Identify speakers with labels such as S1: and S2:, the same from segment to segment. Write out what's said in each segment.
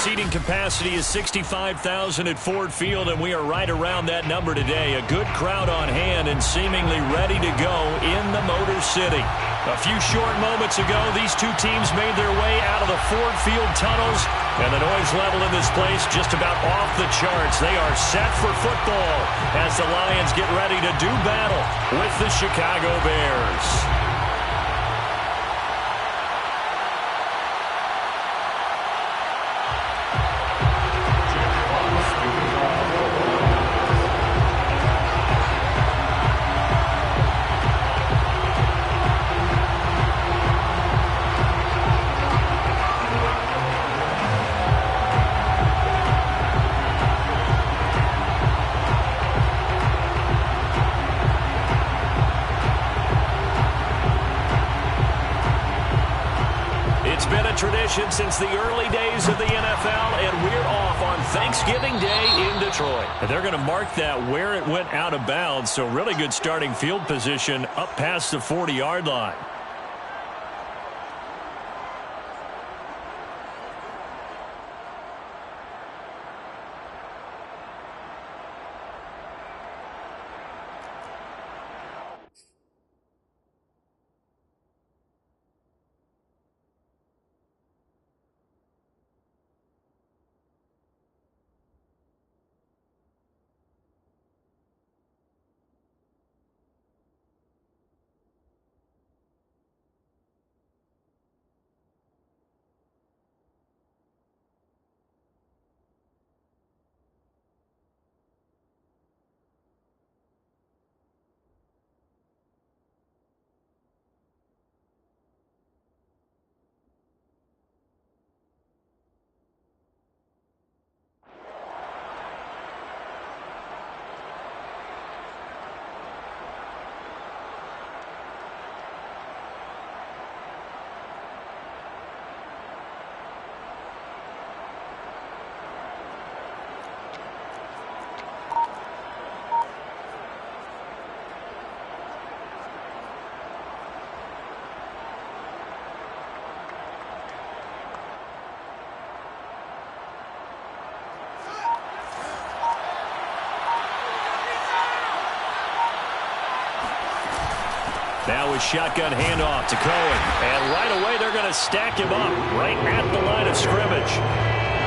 S1: seating capacity is 65,000 at Ford Field, and we are right around that number today. A good crowd on hand and seemingly ready to go in the Motor City. A few short moments ago, these two teams made their way out of the Ford Field tunnels, and the noise level in this place just about off the charts. They are set for football as the Lions get ready to do battle with the Chicago Bears. Tradition since the early days of the NFL, and we're off on Thanksgiving Day in Detroit. And they're going to mark that where it went out of bounds, so really good starting field position up past the 40-yard line. Now a shotgun handoff to Cohen. And right away they're going to stack him up right at the line of scrimmage.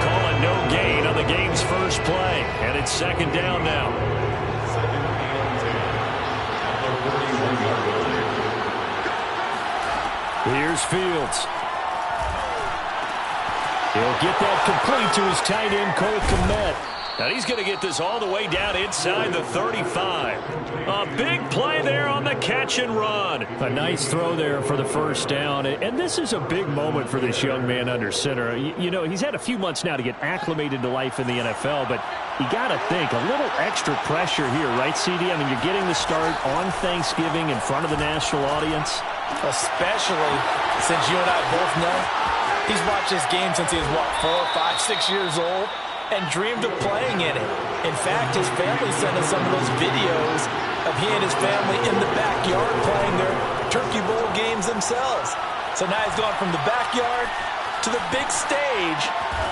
S1: Call it no gain on the game's first play. And it's second down now. Here's Fields. He'll get that complete to his tight end, Cole Kmet. Now he's going to get this all the way down inside the 35. A big play there on the catch and run. A nice throw there for the first down. And this is a big moment for this young man under center. You know, he's had a few months now to get acclimated to life in the NFL, but you got to think a little extra pressure here, right, CD? I mean, you're getting the start on Thanksgiving in front of the national audience. Especially since you and I both know he's watched this game since he was, what, 4, 5, 6 years old? And dreamed of playing in it. In fact, his family sent us some of those videos of he and his family in the backyard playing their Turkey Bowl games themselves. So now he's gone from the backyard to the big stage.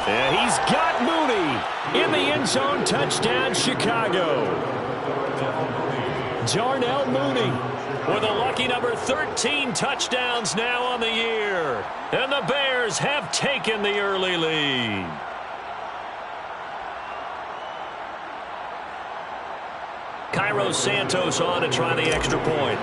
S1: Yeah, he's got Mooney in the end zone. Touchdown, Chicago. Darnell Mooney with a lucky number 13 touchdowns now on the year. And the Bears have taken the early lead. Cairo Santos on to try the extra point.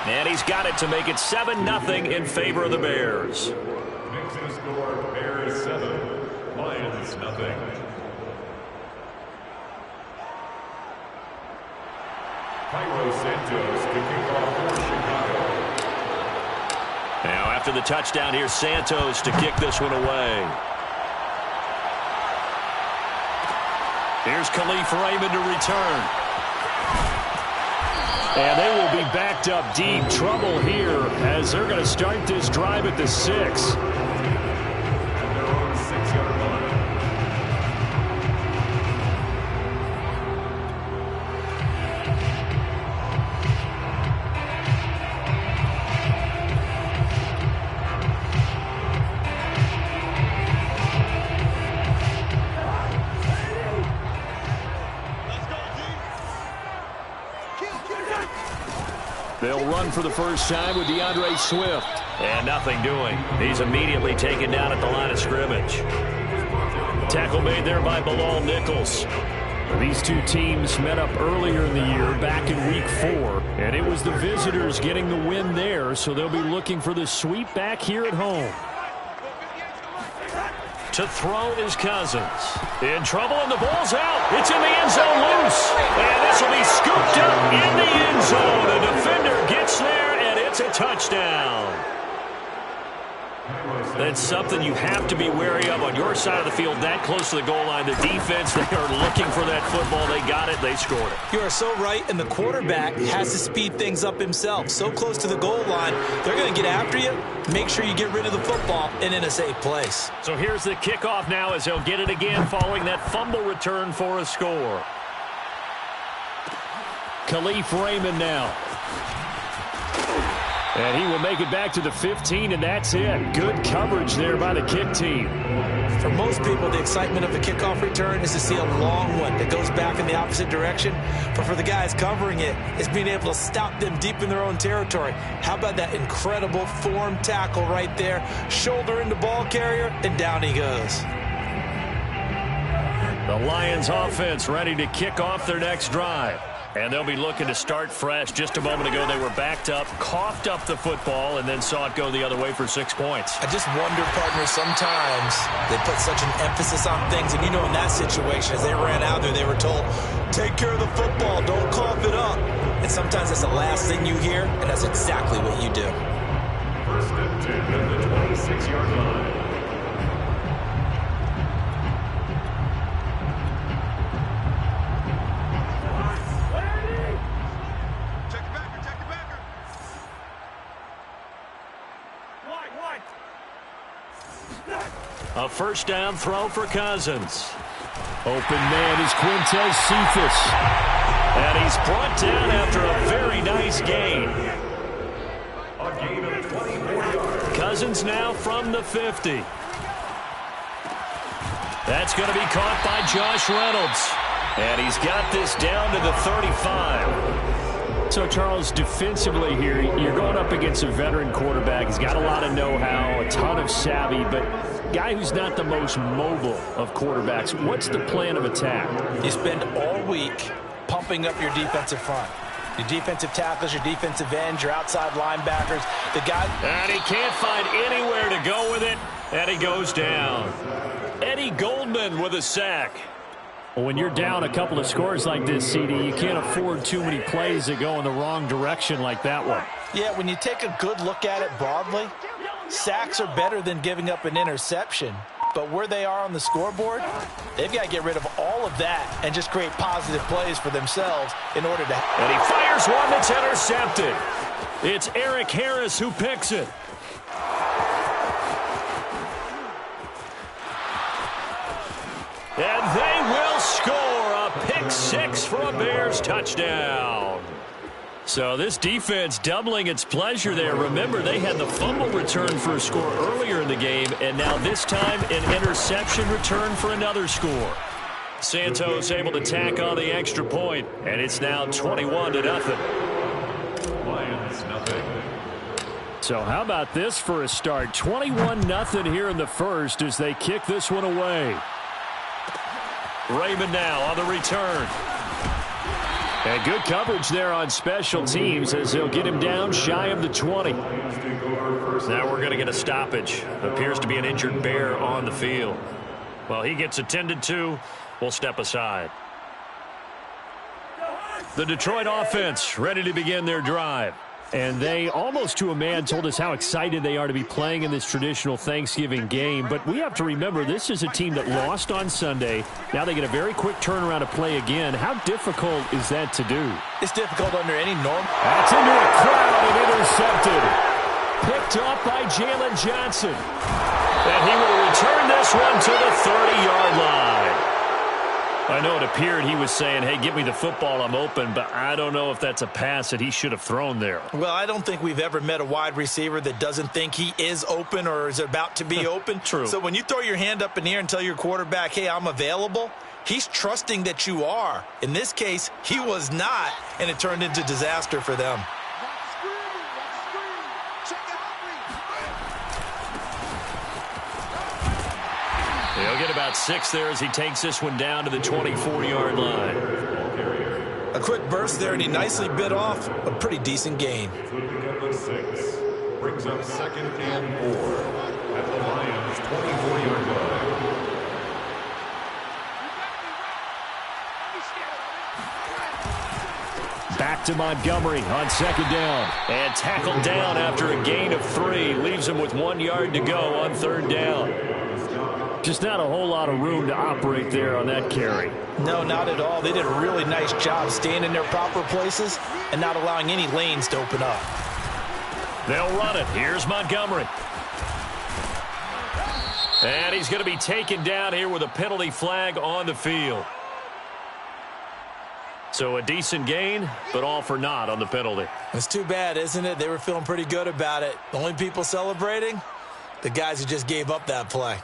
S1: And he's got it to make it 7-0 in favor of the Bears.
S2: Mixing score, Bears 7, Lions 0. Cairo Santos kicking off for Chicago.
S1: Now after the touchdown, here's Santos to kick this one away. Here's Khalif Raymond to return. And they will be backed up deep. Trouble here as they're going to start this drive at the 6. They'll run for the first time with DeAndre Swift. And nothing doing. He's immediately taken down at the line of scrimmage. Tackle made there by Bilal Nichols. These two teams met up earlier in the year, back in Week 4, and it was the visitors getting the win there, so they'll be looking for the sweep back here at home. To throw is Cousins. In trouble, and the ball's out. It's in the end zone loose. And this will be scooped up in the end zone. The defender gets there, and it's a touchdown. That's something you have to be wary of on your side of the field, that close to the goal line. The defense, they are looking for that football. They got it. They scored it.
S3: You are so right, and the quarterback has to speed things up himself. So close to the goal line, they're going to get after you. Make sure you get rid of the football and in a safe place.
S1: So here's the kickoff now as they'll get it again following that fumble return for a score. Khalif Raymond now. And he will make it back to the 15, and that's it. Good coverage there by the kick team.
S3: For most people, the excitement of the kickoff return is to see a long one that goes back in the opposite direction. But for the guys covering it, it's being able to stop them deep in their own territory. How about that incredible form tackle right there? Shoulder into ball carrier, and down he goes.
S1: The Lions offense ready to kick off their next drive. And they'll be looking to start fresh. Just a moment ago, they were backed up, coughed up the football, and then saw it go the other way for 6 points.
S3: I just wonder, partner, sometimes they put such an emphasis on things. And, you know, in that situation, as they ran out there, they were told, take care of the football, don't cough it up. And sometimes that's the last thing you hear, and that's exactly what you do.
S2: First and 10 at the 26-yard line.
S1: A first down throw for Cousins. Open man is Quintez Cephas. And he's brought down after a very nice gain.
S2: A gain of 24 yards.
S1: Cousins now from the 50. That's going to be caught by Josh Reynolds. And he's got this down to the 35. So, Charles, defensively here, you're going up against a veteran quarterback. He's got a lot of know-how, a ton of savvy, but guy who's not the most mobile of quarterbacks. What's the plan of attack?
S3: You spend all week pumping up your defensive front. Your defensive tackles, your defensive ends, your outside linebackers. The guy...
S1: And he can't find anywhere to go with it, and he goes down. Eddie Goldman with a sack. Well, when you're down a couple of scores like this, CD, you can't afford too many plays that go in the wrong direction like that one.
S3: Yeah, when you take a good look at it broadly, sacks are better than giving up an interception. But where they are on the scoreboard, they've got to get rid of all of that and just create positive plays for themselves in order to...
S1: And he fires one that's intercepted. It's Eric Harris who picks it. And they will score a pick six for a Bears touchdown. So this defense doubling its pleasure there. Remember, they had the fumble return for a score earlier in the game, and now this time an interception return for another score. Santos able to tack on the extra point, and it's now 21-0.
S2: Lions, nothing.
S1: So how about this for a start? 21-0 here in the first as they kick this one away. Raymond now on the return. And good coverage there on special teams as they'll get him down shy of the 20. Now we're going to get a stoppage. Appears to be an injured Bear on the field. Well, he gets attended to. We'll step aside. The Detroit offense ready to begin their drive. And they, almost to a man, told us how excited they are to be playing in this traditional Thanksgiving game. But we have to remember, this is a team that lost on Sunday. Now they get a very quick turnaround to play again. How difficult is that to do?
S3: It's difficult under any norm.
S1: That's into a crowd and intercepted. Picked off by Jalen Johnson. And he will return this one to the 30-yard line. I know it appeared he was saying, hey, give me the football, I'm open, but I don't know if that's a pass that he should have thrown there.
S3: Well, I don't think we've ever met a wide receiver that doesn't think he is open or is about to be open.
S1: True.
S3: So when you throw your hand up in the air and tell your quarterback, hey, I'm available, he's trusting that you are. In this case, he was not, and it turned into disaster for them.
S1: about 6 there as he takes this one down to the 24-yard line.
S3: A quick burst there, and he nicely bit off a pretty decent gain.
S2: Flipping up to 6. Brings up 2nd and 4 at the Lions' 24-yard line.
S1: Back to Montgomery on 2nd down. And tackled down after a gain of 3. Leaves him with 1 yard to go on 3rd down. Just not a whole lot of room to operate there on that carry.
S3: No, not at all. They did a really nice job staying in their proper places and not allowing any lanes to open up.
S1: They'll run it. Here's Montgomery. And he's going to be taken down here with a penalty flag on the field. So a decent gain, but all for naught on the penalty.
S3: It's too bad, isn't it? They were feeling pretty good about it. The only people celebrating, the guys who just gave up that play.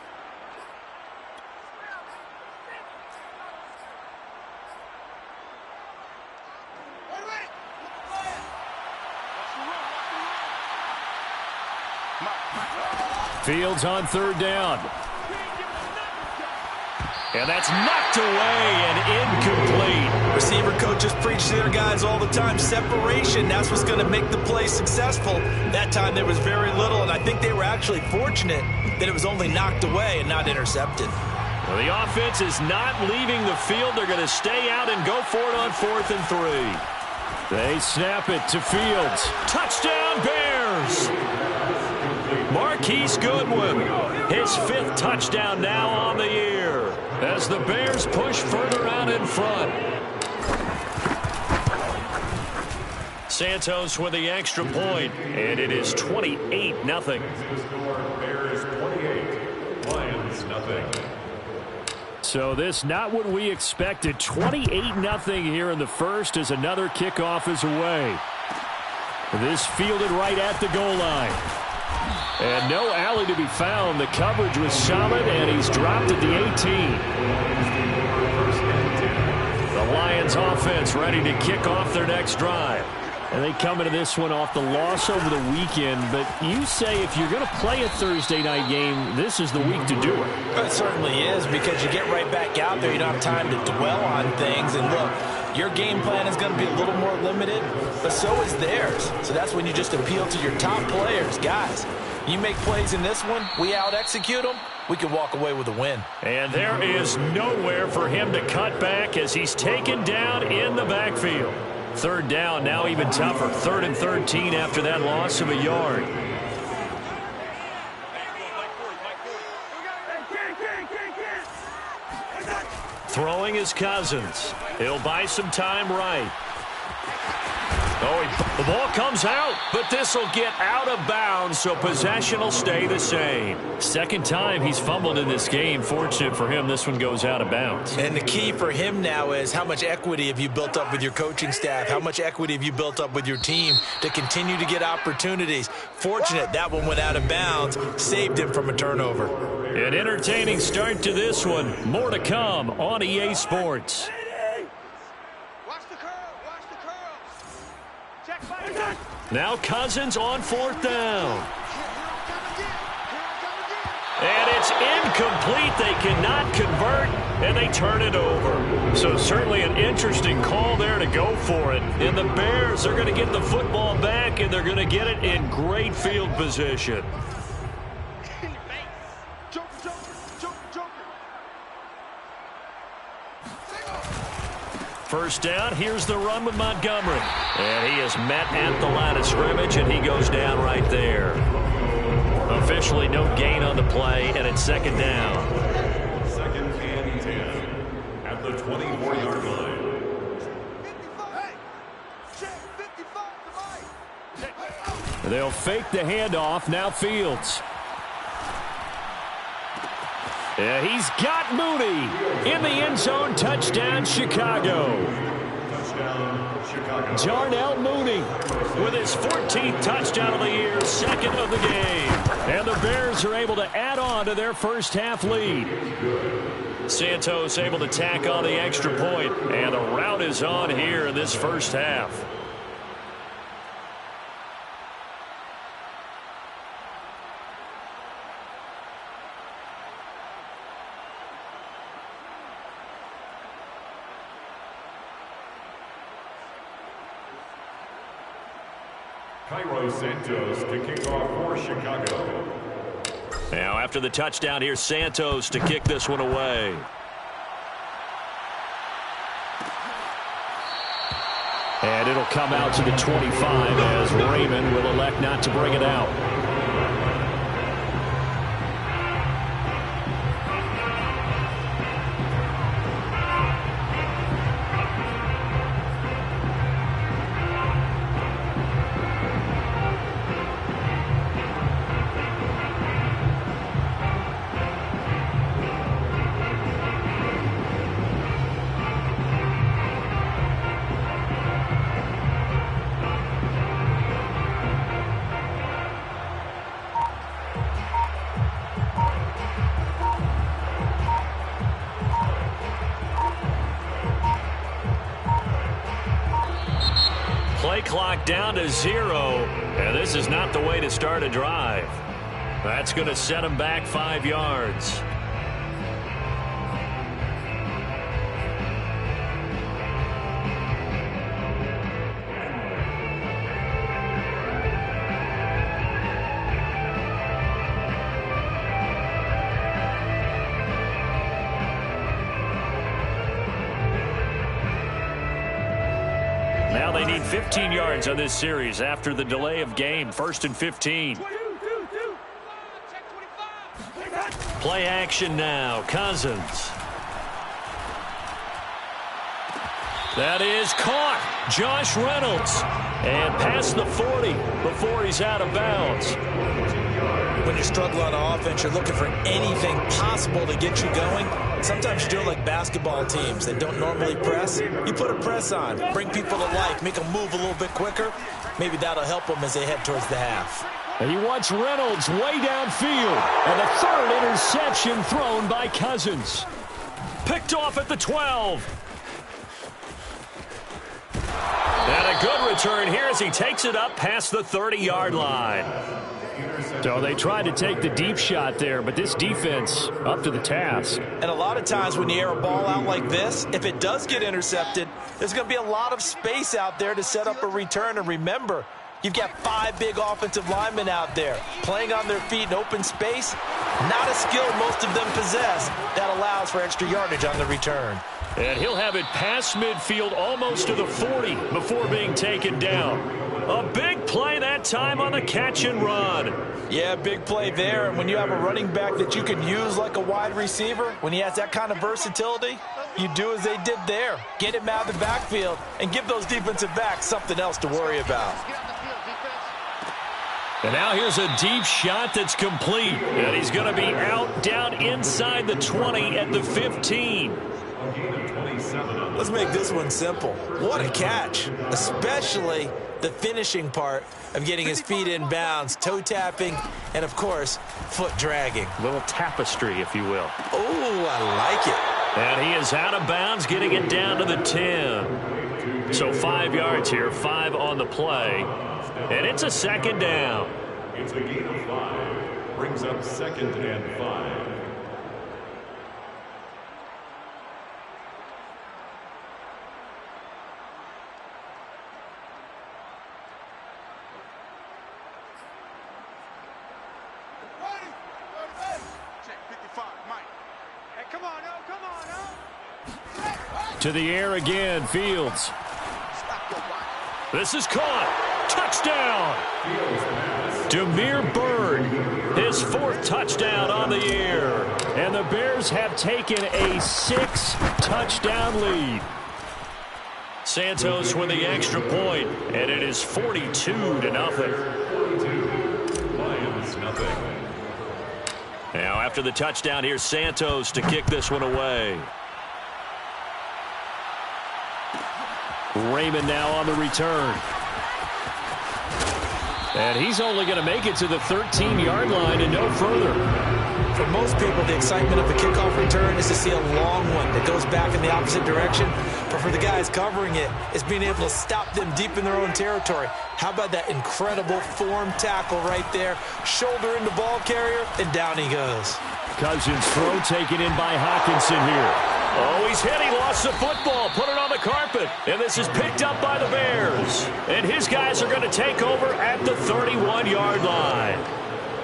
S1: Fields on 3rd down. And that's knocked away and incomplete.
S3: Receiver coaches preach to their guys all the time. Separation, that's what's going to make the play successful. That time there was very little, and I think they were actually fortunate that it was only knocked away and not intercepted.
S1: Well, the offense is not leaving the field. They're going to stay out and go for it on 4th and 3. They snap it to Fields. Touchdown, Bears! Marquise Goodwin, his 5th touchdown now on the year as the Bears push further out in front. Santos with the extra point, and it is 28-0.
S2: Bears 28, Lions nothing.
S1: So this not what we expected. 28-0 here in the first as another kickoff is away. This fielded right at the goal line. And no alley to be found. The coverage was solid, and he's dropped at the 18. The Lions offense ready to kick off their next drive. And they come into this one off the loss over the weekend. But you say if you're going to play a Thursday night game, this is the week to do it.
S3: It certainly is, because you get right back out there. You don't have time to dwell on things. And look, your game plan is going to be a little more limited, but so is theirs. So that's when you just appeal to your top players. Guys, you make plays in this one, we out-execute them, we can walk away with a win.
S1: And there is nowhere for him to cut back as he's taken down in the backfield. 3rd down, now even tougher. 3rd and 13 after that loss of a yard. Throwing is Cousins. He'll buy some time right. Oh, the ball comes out, but this will get out of bounds, so possession will stay the same. 2nd time he's fumbled in this game. Fortunate for him, this one goes out of bounds.
S3: And the key for him now is how much equity have you built up with your coaching staff? How much equity have you built up with your team to continue to get opportunities? Fortunate that one went out of bounds, saved him from a turnover.
S1: An entertaining start to this one. More to come on EA Sports. Now Cousins on 4th down. And it's incomplete. They cannot convert, and they turn it over. So certainly an interesting call there to go for it. And the Bears are going to get the football back, and they're going to get it in great field position. First down, here's the run with Montgomery. And he is met at the line of scrimmage, and he goes down right there. Officially no gain on the play, and it's 2nd down.
S2: 2nd and 10 at the 24-yard line.
S1: They'll fake the handoff. Now Fields. Yeah, he's got Mooney in the end zone. Touchdown, Chicago.
S2: Touchdown, Chicago.
S1: Darnell Mooney with his 14th touchdown of the year, 2nd of the game. And the Bears are able to add on to their first half lead. Santos able to tack on the extra point, and the route is on here in this first half.
S2: Santos to kick off for Chicago.
S1: Now after the touchdown, here's Santos to kick this one away. And it'll come out to the 25 as Raymond will elect not to bring it out. Play clock down to 0, and this is not the way to start a drive. That's going to set him back 5 yards. Now they need 15 yards on this series after the delay of game. 1st and 15. Play action now. Cousins. That is caught. Josh Reynolds. And past the 40 before he's out of bounds.
S3: When you struggle on offense, you're looking for anything possible to get you going. Sometimes you do it like basketball teams that don't normally press. You put a press on, bring people to life, make them move a little bit quicker. Maybe that'll help them as they head towards the half.
S1: And he wants Reynolds way downfield. And the 3rd interception thrown by Cousins. Picked off at the 12. And a good return here as he takes it up past the 30-yard line. So they tried to take the deep shot there, but this defense up to the task.
S3: And a lot of times when you air a ball out like this, if it does get intercepted, there's going to be a lot of space out there to set up a return. And remember, you've got 5 big offensive linemen out there playing on their feet in open space. Not a skill most of them possess that allows for extra yardage on the return.
S1: And he'll have it past midfield almost to the 40 before being taken down. A big play that time on the catch and run.
S3: Yeah, big play there. And when you have a running back that you can use like a wide receiver, when he has that kind of versatility, you do as they did there. Get him out of the backfield and give those defensive backs something else to worry about.
S1: And now here's a deep shot that's complete. And he's going to be out down inside the 20 at the 15.
S3: Let's make this one simple. What a catch, especially the finishing part of getting his feet in bounds, toe tapping, and, of course, foot dragging.
S1: A little tapestry, if you will.
S3: Oh, I like it.
S1: And he is out of bounds, getting it down to the 10. So 5 yards here, 5 on the play. And it's a 2nd down.
S2: It's a gain of 5. Brings up 2nd and 5.
S1: To the air again, Fields. This is caught. Touchdown. Damiere Byrd, his 4th touchdown on the year. And the Bears have taken a 6-touchdown lead. Santos with the extra point, and it is 42-0.
S2: Lions nothing.
S1: Now after the touchdown, here's Santos to kick this one away. Raymond now on the return. And he's only going to make it to the 13-yard line and no further.
S3: For most people, the excitement of the kickoff return is to see a long one that goes back in the opposite direction. But for the guys covering it, it's being able to stop them deep in their own territory. How about that incredible form tackle right there? Shoulder in the ball carrier, and down he goes.
S1: Cousins' throw taken in by Hawkinson here. Oh, he's hit. He lost the football. Put it on the carpet. And this is picked up by the Bears. And his guys are going to take over at the 31-yard line.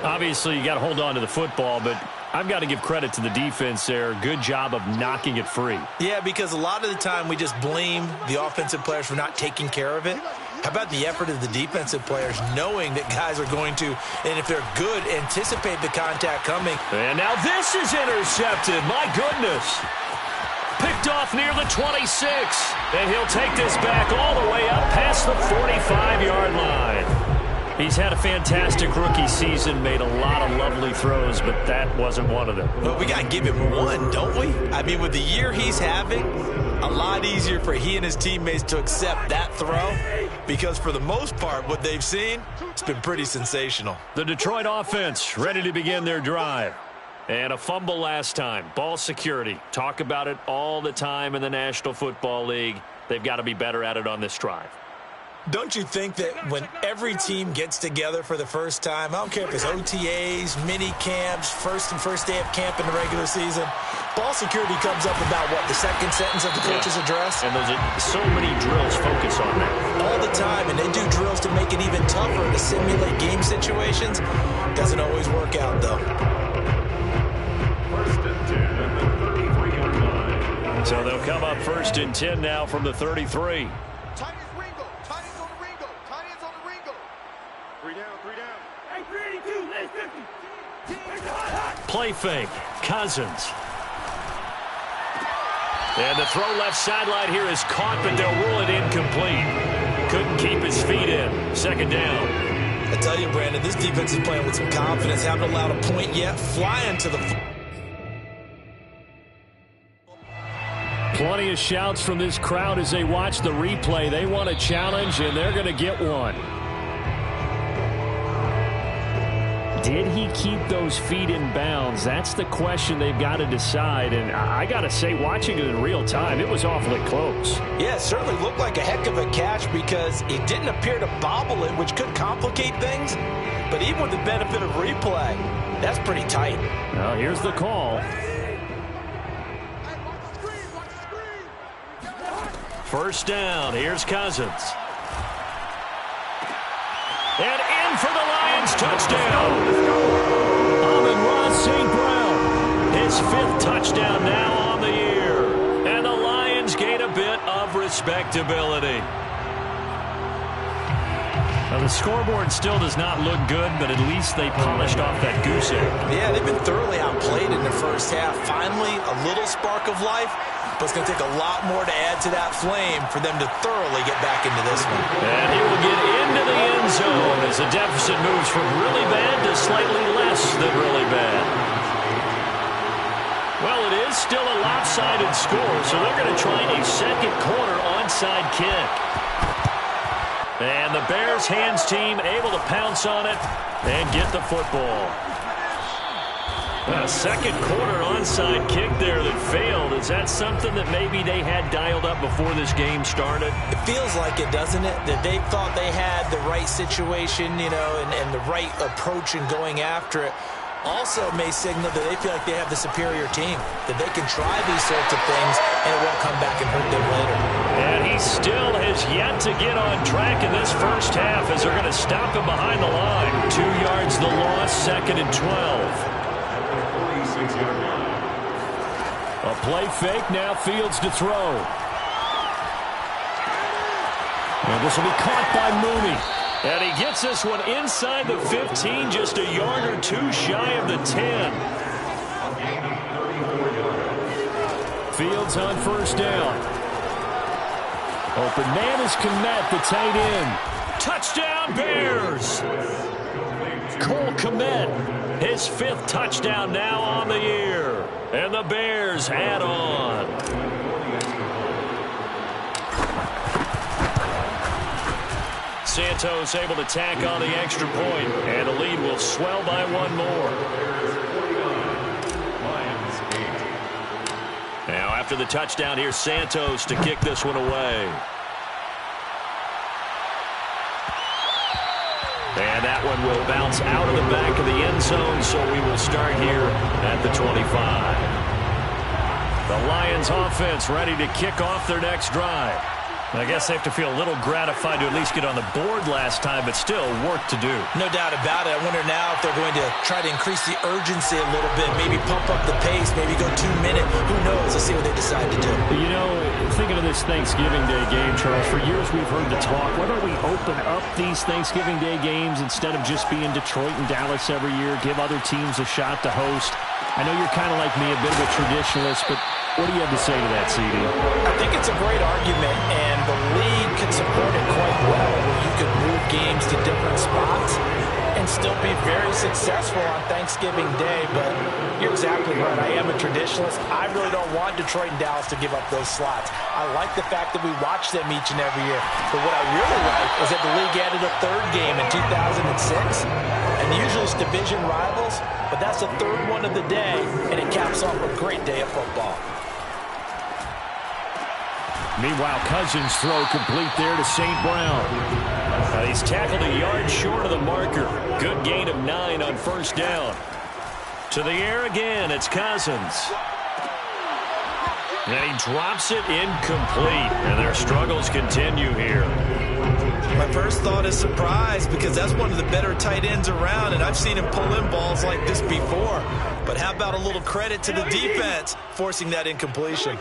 S1: Obviously, you got to hold on to the football, but I've got to give credit to the defense there. Good job of knocking it free.
S3: Yeah, because a lot of the time we just blame the offensive players for not taking care of it. How about the effort of the defensive players knowing that guys are going to, and if they're good, anticipate the contact coming.
S1: And now this is intercepted. My goodness. Picked off near the 26. And he'll take this back all the way up past the 45-yard line. He's had a fantastic rookie season, made a lot of lovely throws, but that wasn't one of them.
S3: Well, we got to give him one, don't we? I mean, with the year he's having, a lot easier for he and his teammates to accept that throw because for the most part, what they've seen, it's been pretty sensational.
S1: The Detroit offense ready to begin their drive. And a fumble last time. Ball security. Talk about it all the time in the National Football League. They've got to be better at it on this drive.
S3: Don't you think that when every team gets together for the first time, I don't care if it's OTAs, mini camps, first day of camp in the regular season, ball security comes up about, what, the second sentence of the coach's address?
S1: And those are so many drills focus on that.
S3: All the time, and they do drills to make it even tougher to simulate game situations. Doesn't always work out, though.
S2: First and 10 at the 33-yard line.
S1: So they'll come up first and 10 now from the 33. Play fake. Cousins. And the throw left sideline here is caught, but they'll rule it incomplete. Couldn't keep his feet in. Second down.
S3: I tell you, Brandon, this defense is playing with some confidence. Haven't allowed a point yet. Flying to the...
S1: Plenty of shouts from this crowd as they watch the replay. They want a challenge, and they're going to get one. Did he keep those feet in bounds? That's the question they've got to decide. And I got to say, watching it in real time, it was awfully close.
S3: Yeah, it certainly looked like a heck of a catch because it didn't appear to bobble it, which could complicate things. But even with the benefit of replay, that's pretty tight.
S1: Well, here's the call. First down. Here's Cousins. And in for the Lions touchdown. Amon-Ra St. Brown. His fifth touchdown now on the year. And the Lions gain a bit of respectability. Now, the scoreboard still does not look good, but at least they polished off that goose egg.
S3: Yeah, they've been thoroughly outplayed in the first half. Finally, a little spark of life. But it's going to take a lot more to add to that flame for them to thoroughly get back into this one.
S1: And he will get into the end zone as the deficit moves from really bad to slightly less than really bad. Well, it is still a lopsided score, so they're going to try a second quarter onside kick. And the Bears hands team able to pounce on it and get the football. A second quarter onside kick there that failed. Is that something that maybe they had dialed up before this game started?
S3: It feels like it, doesn't it? That they thought they had the right situation, you know, and the right approach in going after it. Also may signal that they feel like they have the superior team, that they can try these sorts of things and it won't come back and hurt them later.
S1: And he still has yet to get on track in this first half as they're going to stop him behind the line. 2 yards the loss, second and 12. A play fake, now Fields to throw. And this will be caught by Mooney. And he gets this one inside the 15, just a yard or two shy of the 10. Fields on first down. Open man is Kmet, the tight end. Touchdown, Bears! Cole Kmet, his fifth touchdown now on the year. And the Bears add on. Santos able to tack on the extra point, and the lead will swell by one more. Now after the touchdown, here's Santos to kick this one away. And that one will bounce out of the back of the end zone, so we will start here at the 25. The Lions offense ready to kick off their next drive. I guess they have to feel a little gratified to at least get on the board last time, but still work to do.
S3: No doubt about it. I wonder now if they're going to try to increase the urgency a little bit, maybe pump up the pace, maybe go 2 minute. Who knows? Let's see what they decide to do.
S1: You know, thinking of this Thanksgiving Day game, Charles, for years we've heard the talk, whether we open up these Thanksgiving Day games instead of just being Detroit and Dallas every year, give other teams a shot to host. I know you're kind of like me, a bit of a traditionalist, but what do you have to say to that, CD?
S3: I think it's a great argument, and the league could support it quite well, where you could move games to different spots and still be very successful on Thanksgiving Day. But you're exactly right. I am a traditionalist. I really don't want Detroit and Dallas to give up those slots. I like the fact that we watch them each and every year. But what I really like is that the league added a third game in 2006. And usually it's division rivals, but that's the third one of the day, and it caps off a great day of football.
S1: Meanwhile, Cousins' throw complete there to St. Brown. He's tackled a yard short of the marker. Good gain of 9 on first down. To the air again, it's Cousins. And he drops it incomplete, and their struggles continue here.
S3: My first thought is surprise, because that's one of the better tight ends around, and I've seen him pull in balls like this before. But how about a little credit to the defense forcing that incompletion?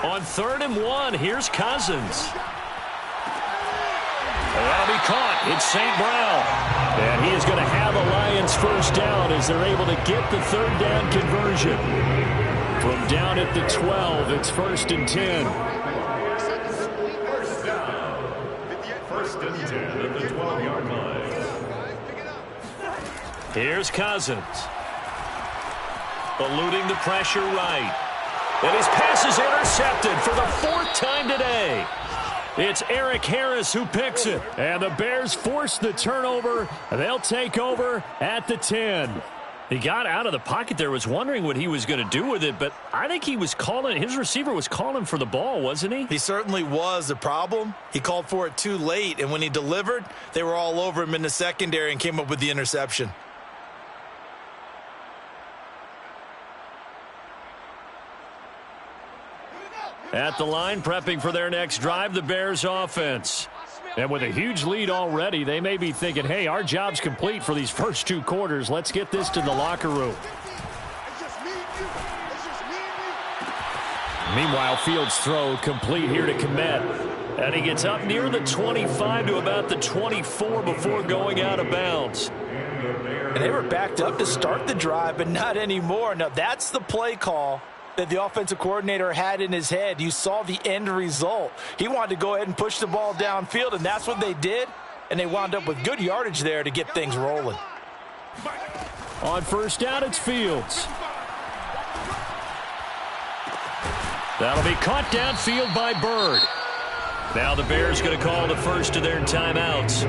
S1: On 3rd and 1, here's Cousins. That'll be caught. It's St. Brown. And he is going to have a Lions first down as they're able to get the 3rd down conversion. From down at the 12, it's 1st and 10.
S2: First and 10 at the 12-yard line.
S1: Here's Cousins. Eluding the pressure right. And his pass is intercepted for the 4th time today. It's Eric Harris who picks it. And the Bears force the turnover. They'll take over at the 10. He got out of the pocket there, was wondering what he was going to do with it, but I think he was calling, his receiver was calling for the ball, wasn't he?
S3: He certainly was. The problem, he called for it too late, and when he delivered, they were all over him in the secondary and came up with the interception.
S1: At the line, prepping for their next drive, the Bears offense. And with a huge lead already, they may be thinking, hey, our job's complete for these first 2 quarters. Let's get this to the locker room. Meanwhile, Fields' throw complete here to Kmet. And he gets up near the 25 to about the 24 before going out of bounds.
S3: And they were backed up to start the drive, but not anymore. Now, that's the play call that the offensive coordinator had in his head. You saw the end result. He wanted to go ahead and push the ball downfield, and that's what they did. And they wound up with good yardage there to get things rolling.
S1: On first down, it's Fields. That'll be caught downfield by Bird. Now the Bears going to call the first of their timeouts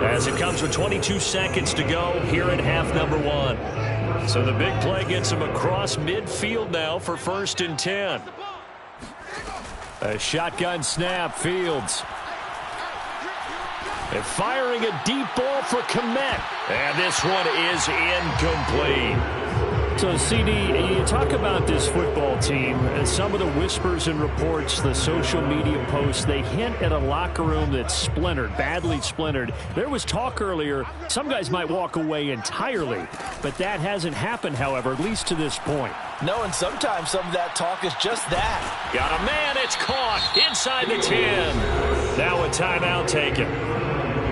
S1: as it comes with 22 seconds to go here at half number 1. So the big play gets him across midfield now for 1st and 10. A shotgun snap, Fields. And firing a deep ball for Kmet. And this one is incomplete. So, CD, you talk about this football team and some of the whispers and reports, the social media posts, they hint at a locker room that's splintered, badly splintered. There was talk earlier, some guys might walk away entirely, but that hasn't happened, however, at least to this point.
S3: No, and sometimes some of that talk is just that.
S1: Got a man, it's caught inside the 10. Now a timeout taken.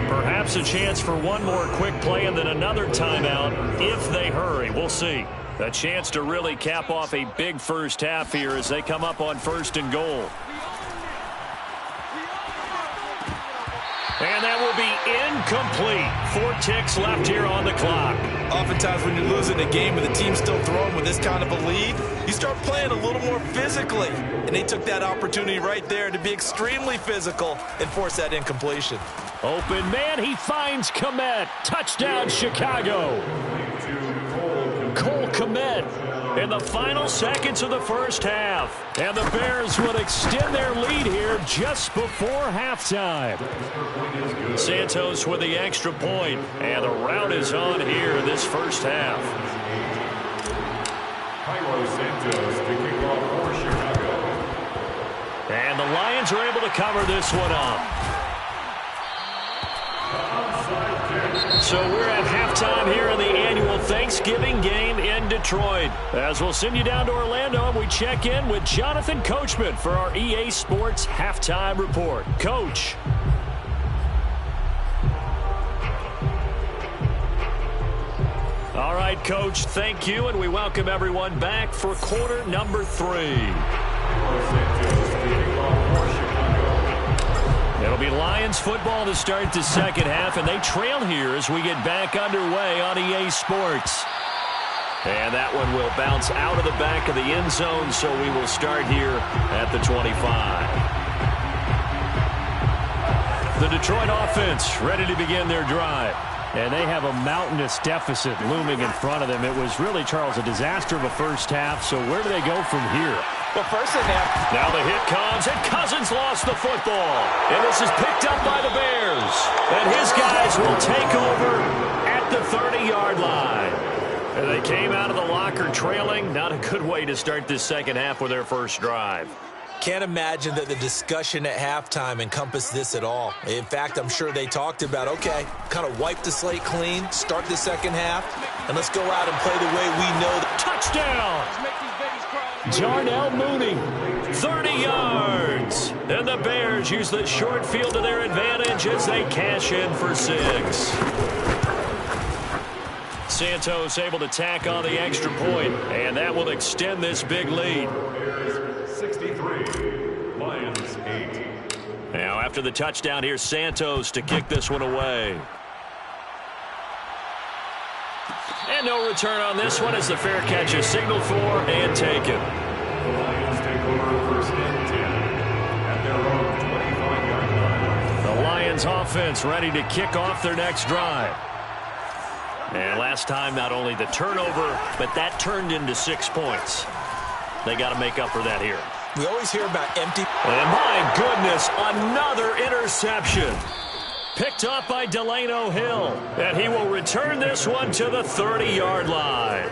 S1: Perhaps a chance for one more quick play and then another timeout if they hurry. We'll see. A chance to really cap off a big first half here as they come up on 1st and goal. And that will be incomplete. 4 ticks left here on the clock.
S3: Oftentimes when you're losing a game and the team's still throwing with this kind of a lead, you start playing a little more physically. And they took that opportunity right there to be extremely physical and force that incompletion.
S1: Open man, he finds Kmet. Touchdown, Chicago. Cole Kmet in the final seconds of the first half. And the Bears would extend their lead here just before halftime. Santos with the extra point, and the rout is on here in this first half.
S2: Santos to kick off for Chicago.
S1: And the Lions are able to cover this one up. So we're at halftime here in the annual Thanksgiving game in Detroit. As we'll send you down to Orlando, and we check in with Jonathan Coachman for our EA Sports Halftime Report. Coach. All right, Coach, thank you, and we welcome everyone back for quarter number 3. It'll be Lions football to start the second half, and they trail here as we get back underway on EA Sports. And that one will bounce out of the back of the end zone, so we will start here at the 25. The Detroit offense ready to begin their drive. And they have a mountainous deficit looming in front of them. It was really, Charles, a disaster of a first half. So where do they go from here?
S3: Well, first in half.
S1: Now the hit comes, and Cousins lost the football. And this is picked up by the Bears. And his guys will take over at the 30-yard line. And they came out of the locker trailing. Not a good way to start this second half with their first drive.
S3: Can't imagine that the discussion at halftime encompassed this at all. In fact, I'm sure they talked about, okay, kind of wipe the slate clean, start the second half, and let's go out and play the way we know.
S1: Touchdown! Jarnell Mooney, 30 yards. And the Bears use the short field to their advantage as they cash in for 6. Santos able to tack on the extra point, and that will extend this big lead.
S2: 63, Lions 8.
S1: Now after the touchdown, here's Santos to kick this one away. And no return on this one as the fair catch is signaled for and taken.
S2: The Lions take over first and 10 at their own 25-yard line.
S1: The Lions offense ready to kick off their next drive. And last time, not only the turnover, but that turned into 6 points. They got to make up for that here.
S3: We always hear about empty.
S1: And my goodness, another interception. Picked up by Delano Hill. And he will return this one to the 30-yard line.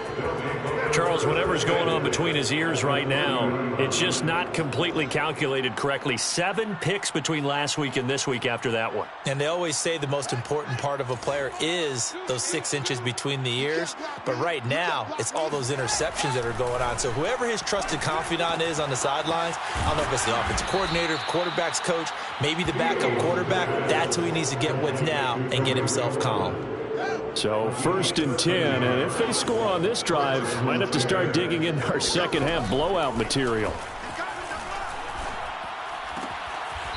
S1: Charles, whatever's going on between his ears right now, it's just not completely calculated correctly. 7 picks between last week and this week after that one.
S3: And they always say the most important part of a player is those 6 inches between the ears. But right now, it's all those interceptions that are going on. So whoever his trusted confidant is on the sidelines, I don't know if it's the offensive coordinator, quarterback's coach, maybe the backup quarterback, that's who he needs to get with now and get himself calm.
S1: So 1st and 10, and if they score on this drive, might have to start digging in our second half blowout material.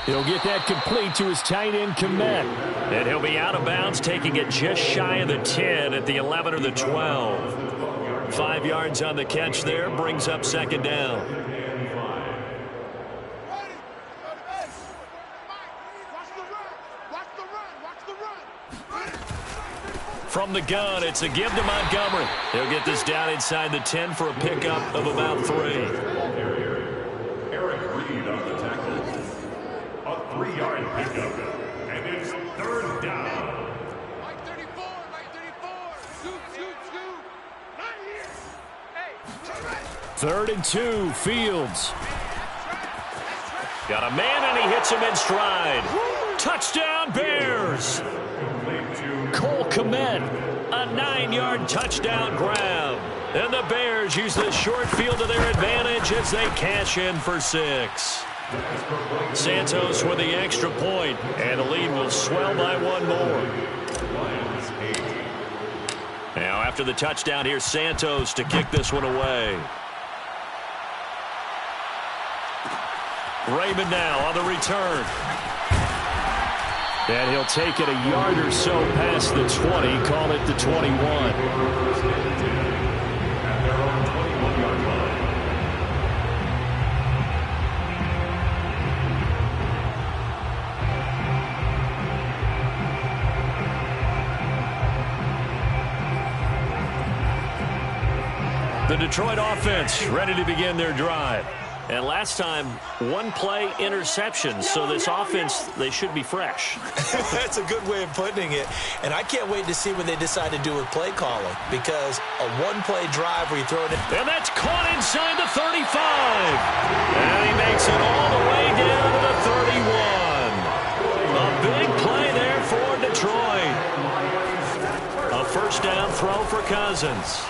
S1: He'll get that complete to his tight end, Komet. And he'll be out of bounds, taking it just shy of the 10 at the 11 or the 12. 5 yards on the catch there, brings up second down. From the gun, it's a give to Montgomery. He'll get this down inside the 10 for a pickup of about 3.
S2: Eric Reed on the tackle. A 3-yard pickup. And it's 3rd down.
S4: Mike 34, Mike 34. Shoot. Not here. Hey.
S1: 3rd and 2, Fields. Got a man, and he hits him in stride. Touchdown, Bears. Cole Komet, a 9-yard touchdown grab. And the Bears use the short field to their advantage as they cash in for 6. Santos with the extra point, and the lead will swell by 1 more. Now after the touchdown, here's Santos to kick this one away. Raymond now on the return. And he'll take it a yard or so past the 20, call it the 21. The Detroit offense ready to begin their drive. And last time, one-play interception. So this offense, they should be fresh.
S3: That's a good way of putting it. And I can't wait to see what they decide to do with play calling, because a one-play drive where you throw it in.
S1: And that's caught inside the 35. And he makes it all the way down to the 31. A big play there for Detroit. A first down throw for Cousins.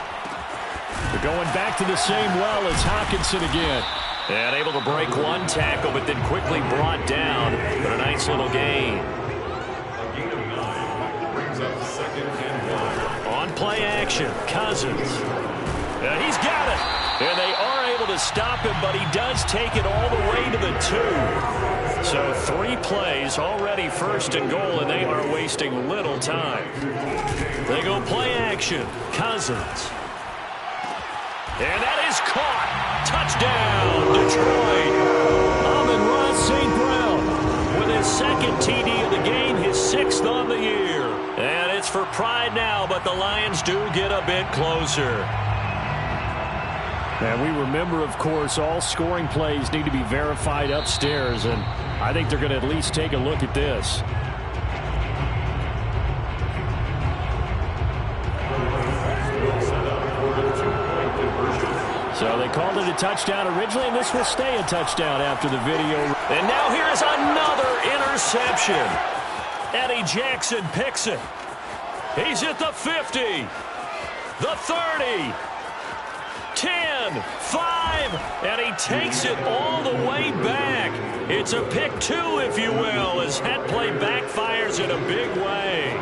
S5: They're going back to the same well as Hockenson again.
S1: And able to break one tackle, but then quickly brought down. But a nice little gain.
S2: A gain of 9 brings up 2nd and 1.
S1: On play action, Cousins. And he's got it. And they are able to stop him, but he does take it all the way to the 2. So 3 plays already 1st and goal, and they are wasting little time. They go play action, Cousins. And that is caught. Touchdown, Detroit. Amon-Ra St. Brown with his 2nd TD of the game, his 6th on the year. And it's for pride now, but the Lions do get a bit closer.
S5: And we remember, of course, all scoring plays need to be verified upstairs, and I think they're going to at least take a look at this. So they called it a touchdown originally, and this will stay a touchdown after the video.
S1: And now here is another interception. Eddie Jackson picks it. He's at the 50, the 30, 10, 5, and he takes it all the way back. It's a pick 2, if you will, as that play backfires in a big way.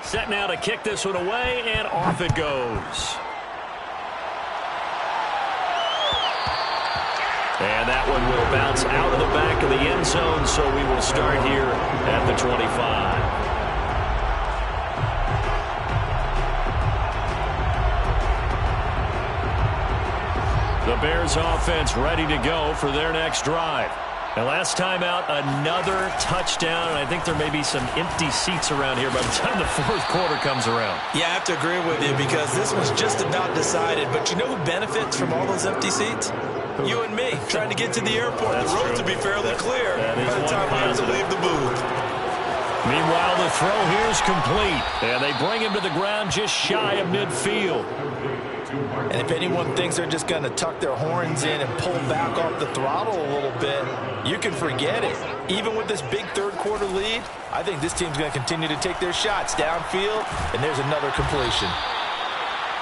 S1: Set now to kick this one away, and off it goes. And that one will bounce out of the back of the end zone, so we will start here at the 25. The Bears offense ready to go for their next drive. And last time out, another touchdown, and I think there may be some empty seats around here by the time the 4th quarter comes around.
S3: Yeah, I have to agree with you, because this was just about decided. But you know who benefits from all those empty seats? You and me, trying to get to the airport.
S1: That's
S3: the roads
S1: true.
S3: will be fairly clear
S1: that
S3: by the time we have to leave the booth.
S1: Meanwhile, the throw here is complete, and they bring him to the ground just shy of midfield.
S3: And if anyone thinks they're just going to tuck their horns in and pull back off the throttle a little bit, you can forget it. Even with this big 3rd quarter lead, I think this team's going to continue to take their shots downfield, and there's another completion.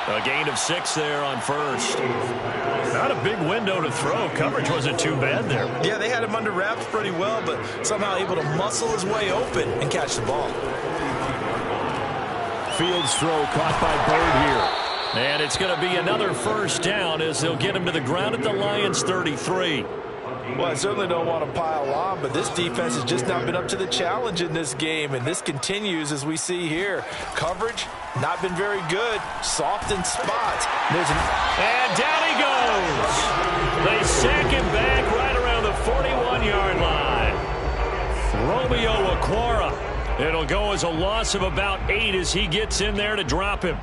S1: A gain of 6 there on 1st. Not a big window to throw. Coverage wasn't too bad there.
S3: Yeah, they had him under wraps pretty well, but somehow able to muscle his way open and catch the ball.
S5: Fields throw caught by Bird here.
S1: And it's going to be another first down as they'll get him to the ground at the Lions' 33.
S3: Well, I certainly don't want to pile on, but this defense has just not been up to the challenge in this game, and this continues as we see here. Coverage, not been very good. Soft in spots.
S1: And down he goes. They sack him back right around the 41-yard line. Romeo Okwara. It'll go as a loss of about 8 as he gets in there to drop him.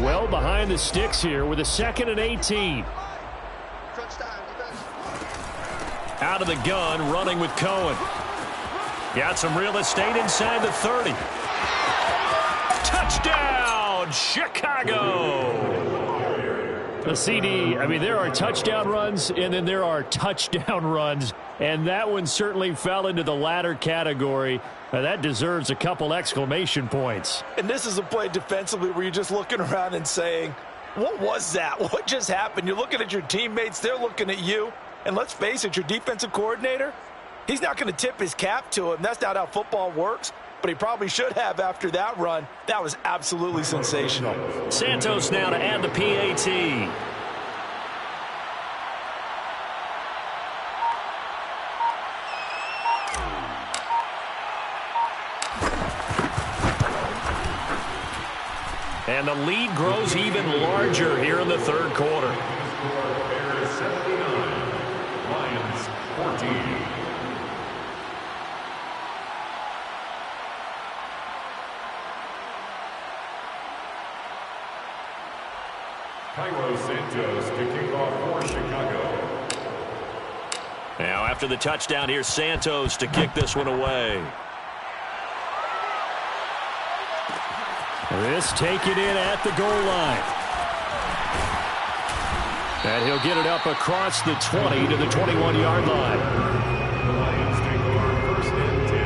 S5: Well behind the sticks here with a 2nd and 18.
S1: Out of the gun, running with Cohen. Got some real estate inside the 30. Touchdown, Chicago!
S5: The CD, I mean, there are touchdown runs, and then there are touchdown runs, and that one certainly fell into the latter category. That deserves a couple exclamation points.
S3: And this is a play defensively where you're just looking around and saying, what was that? What just happened? You're looking at your teammates. They're looking at you. And let's face it, your defensive coordinator, he's not going to tip his cap to him. That's not how football works. But he probably should have after that run. That was absolutely sensational.
S1: Santos now to add the PAT. And the lead grows even larger here in the third quarter.
S2: Bears 79, Lions 14. Cairo Santos to kick off for Chicago.
S1: Now after the touchdown, here's Santos to kick this one away.
S5: This taken in at the goal line. And he'll get it up across the 20 to the 21-yard line.
S2: The Lions take over 1st and 10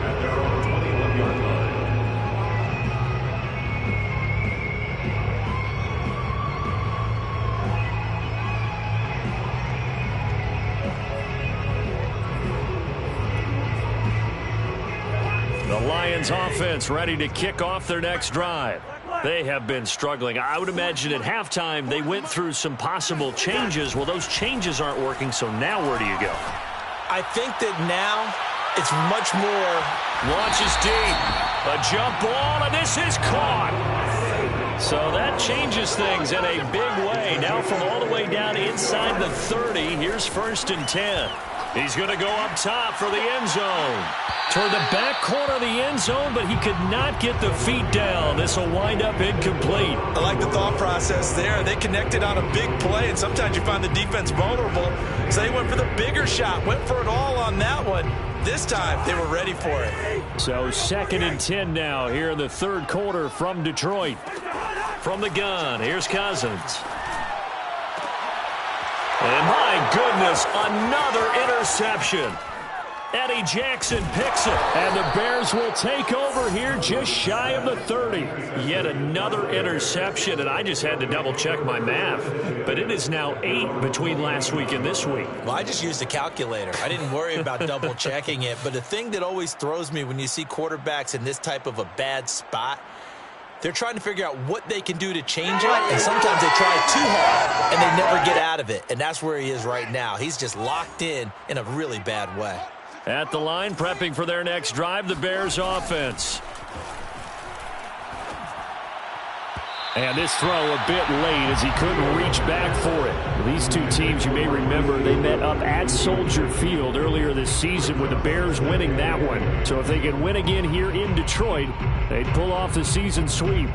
S2: at their own 21-yard line.
S1: The Lions offense ready to kick off their next drive. They have been struggling. I would imagine at halftime they went through some possible changes. Well, those changes aren't working, so now where do you go?
S3: I think that now it's much more.
S1: Launches deep. A jump ball, and this is caught. So that changes things in a big way. Now from all the way down inside the 30, here's 1st and 10. He's going to go up top for the end zone. Toward the back corner of the end zone, but he could not get the feet down. This will wind up incomplete.
S3: I like the thought process there. They connected on a big play, and sometimes you find the defense vulnerable. So they went for the bigger shot, went for it all on that one. This time, they were ready for it.
S5: So 2nd and 10 now here in the third quarter from Detroit.
S1: From the gun, here's Cousins. And my goodness, another interception. Eddie Jackson picks it. And the Bears will take over here just shy of the 30. Yet another interception, and I just had to double-check my math. But it is now 8 between last week and this week.
S3: Well, I just used a calculator. I didn't worry about double-checking it. But the thing that always throws me when you see quarterbacks in this type of a bad spot, they're trying to figure out what they can do to change it, and sometimes they try too hard, and they never get out of it. And that's where he is right now. He's just locked in a really bad way.
S1: At the line, prepping for their next drive, the Bears offense.
S5: And this throw a bit late as he couldn't reach back for it. These two teams, you may remember, they met up at Soldier Field earlier this season with the Bears winning that one. So if they can win again here in Detroit, they'd pull off the season sweep.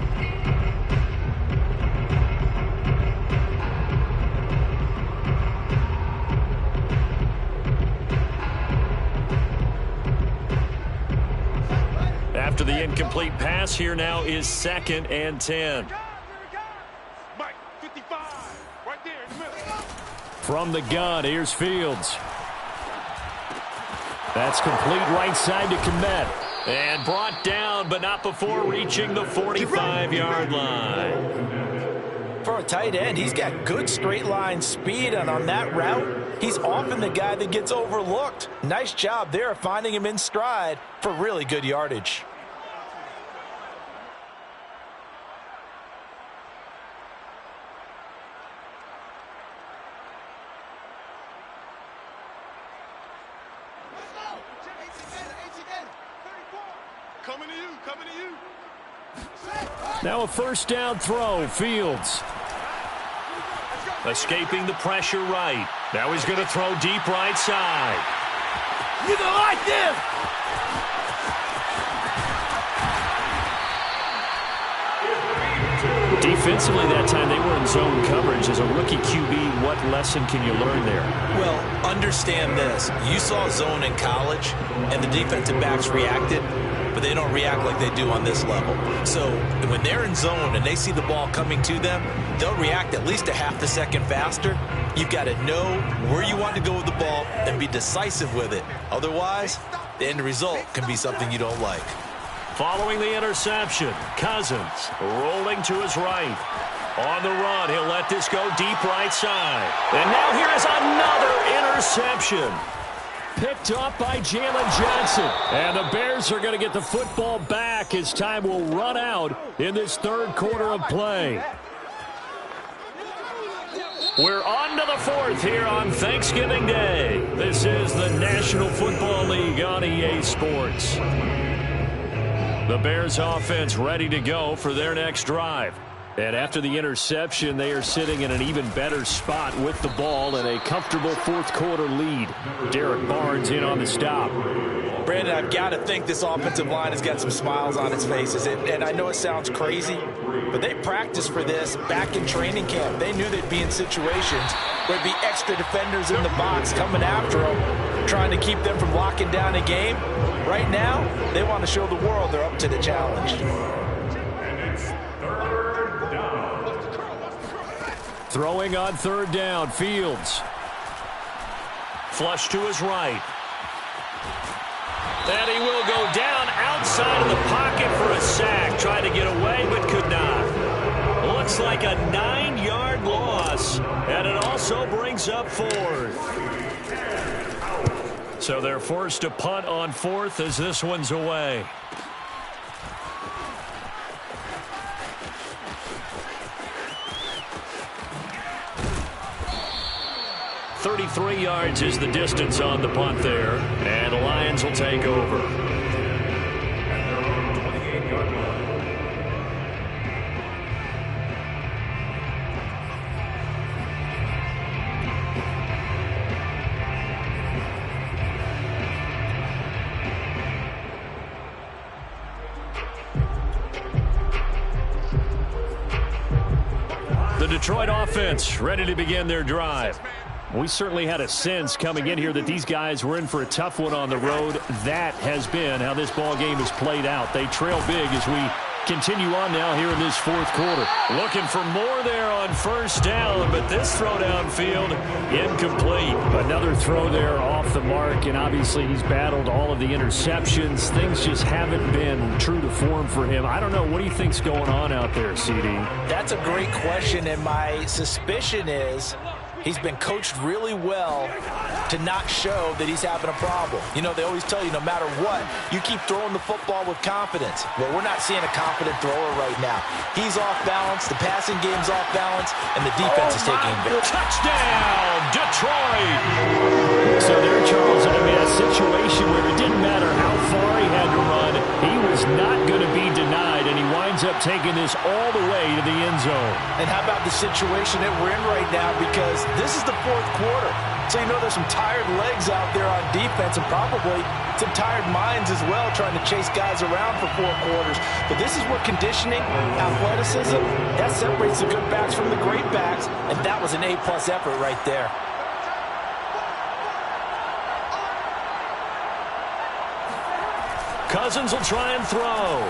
S1: After the incomplete pass, here now is 2nd and 10.
S4: Mike, 55, right there in the middle.
S5: From the gun, here's Fields. That's complete right side to Komet.
S1: And brought down, but not before reaching the 45-yard line.
S3: For a tight end, he's got good straight line speed, and on that route, he's often the guy that gets overlooked. Nice job there finding him in stride for really good yardage.
S4: Coming to you, coming to you.
S5: Now a first down throw, Fields.
S1: Escaping the pressure right. Now he's going to throw deep right side.
S4: You don't like this.
S1: Defensively that time they were in zone coverage. As a rookie QB, what lesson can you learn there?
S3: Well, understand this. You saw zone in college, and the defensive backs reacted, but they don't react like they do on this level. So when they're in zone and they see the ball coming to them, they'll react at least a half a second faster. You've got to know where you want to go with the ball and be decisive with it. Otherwise, the end result can be something you don't like.
S1: Following the interception, Cousins rolling to his right. On the run, he'll let this go deep right side. And now here is another interception.
S5: Picked up by Jalen Johnson. And the Bears are going to get the football back as time will run out in this third quarter of play.
S1: We're on to the fourth here on Thanksgiving Day. This is the National Football League on EA Sports. The Bears offense ready to go for their next drive. And after the interception, they are sitting in an even better spot with the ball and a comfortable fourth quarter lead. Derek Barnes in on the stop.
S3: Brandon, I've got to think this offensive line has got some smiles on its faces. And I know it sounds crazy, but they practiced for this back in training camp. They knew they'd be in situations where there'd be extra defenders in the box coming after them, trying to keep them from locking down a game. Right now, they want to show the world they're up to the challenge.
S2: And it's third down.
S1: Throwing on third down, Fields. Flush to his right. And he will go down outside of the pocket for a sack. Tried to get away, but could not. Looks like a 9-yard loss. And it also brings up fourth. So they're forced to punt on fourth as this one's away. .33 yards is the distance on the punt there. And the Lions will take over.
S2: At their own 28-yard line.
S1: The Detroit offense ready to begin their drive. We certainly had a sense coming in here that these guys were in for a tough one on the road. That has been how this ball game has played out. They trail big as we continue on now here in this fourth quarter. Looking for more there on first down, but this throw downfield incomplete. Another throw there off the mark, and obviously he's battled all of the interceptions. Things just haven't been true to form for him. I don't know. What do you think's going on out there, CD?
S3: That's a great question, and my suspicion is he's been coached really well to not show that he's having a problem. You know, they always tell you no matter what, you keep throwing the football with confidence. Well, we're not seeing a confident thrower right now. He's off balance, the passing game's off balance, and the defense is taking him.
S1: Touchdown, Detroit! So there, Charles, I mean, a situation where it didn't matter how far he had to run, he was not going to be denied, and he winds up taking this all the way to the end zone.
S3: And how about the situation that we're in right now? Because this is the fourth quarter. So you know there's some tired legs out there on defense and probably some tired minds as well trying to chase guys around for 4 quarters. But this is where conditioning, athleticism, that separates the good backs from the great backs. And that was an A-plus effort right there.
S1: Cousins will try and throw.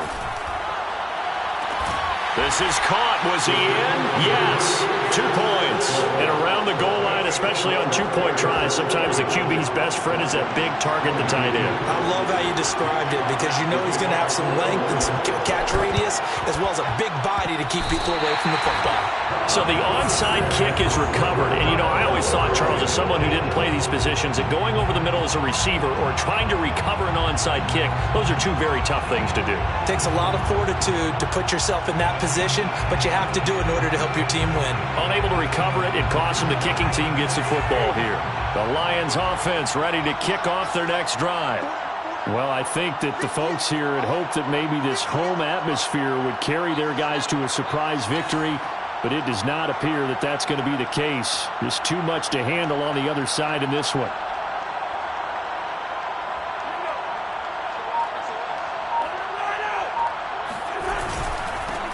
S1: This is caught. Was he in? Yes. 2 points. And around the goal line, especially on 2-point tries, sometimes the QB's best friend is that big target, the tight end.
S3: I love how you described it because you know he's going to have some length and some catch radius as well as a big body to keep people away from the football.
S1: So the onside kick is recovered. And, you know, I always thought, Charles, as someone who didn't play these positions, that going over the middle as a receiver or trying to recover an onside kick, those are 2 very tough things to do.
S3: It takes a lot of fortitude to put yourself in that position, but you have to do it in order to help your team win.
S1: Unable to recover it, it costs him. The kicking team gets the football here. The Lions offense ready to kick off their next drive. Well, I think that the folks here had hoped that maybe this home atmosphere would carry their guys to a surprise victory, but it does not appear that that's going to be the case. There's too much to handle on the other side in this one.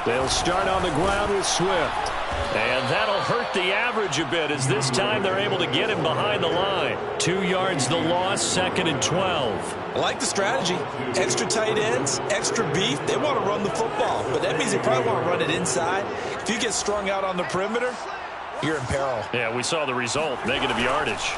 S1: They'll start on the ground with Swift. And that'll hurt the average a bit as this time they're able to get him behind the line. 2 yards the loss, 2nd and 12.
S3: I like the strategy. Extra tight ends, extra beef. They want to run the football, but that means they probably want to run it inside. If you get strung out on the perimeter, you're in peril.
S1: Yeah, we saw the result, negative yardage.